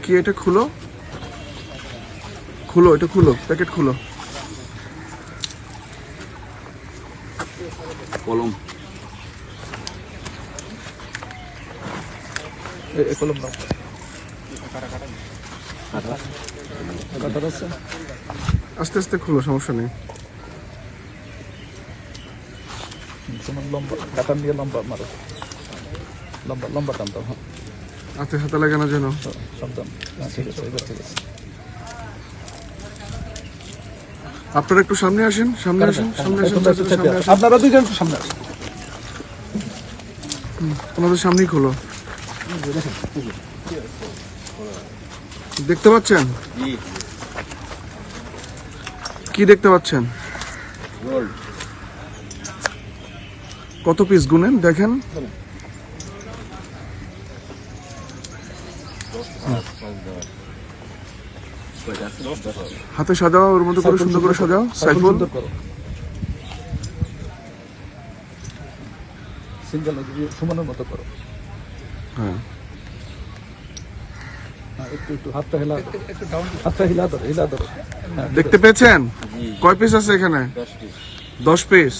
কি এটা খুলো, খুলো এটা খুলো, প্যাকেট খুলো। কলম কলম দাও। আস্তে আস্তে খুলো, সমস্যা নেই। লম্বা কাটার দিয়ে লম্বা মারো, লম্বা লম্বা টানতাম। হ্যাঁ হাতে হাতে লাগে না যেন। সাবধান। ঠিক আছে, এবার ঠিক আছে। আপনারা একটু সামনে আসেন, সামনে আসেন, সামনে আসেন, সামনে আসেন। আপনারা দুইজন একটু সামনে আসেন। ওনাদের সামনেই খোলো। দেখতে পাচ্ছেন কি দেখতে পাচ্ছেন? কত পিস গুনেন দেখেন। হাতে সাজাও, ওর মধ্যে করে সুন্দর করে সাজাও। সাইফুল সিঙ্গেল সমানের মতো করো। হ্যাঁ, একটু একটু হাতটা হিলা, হাতটা হিলা ধরো, হিলা ধরো। দেখতে পেয়েছেন কয় পিস আছে এখানে? 10 পিস।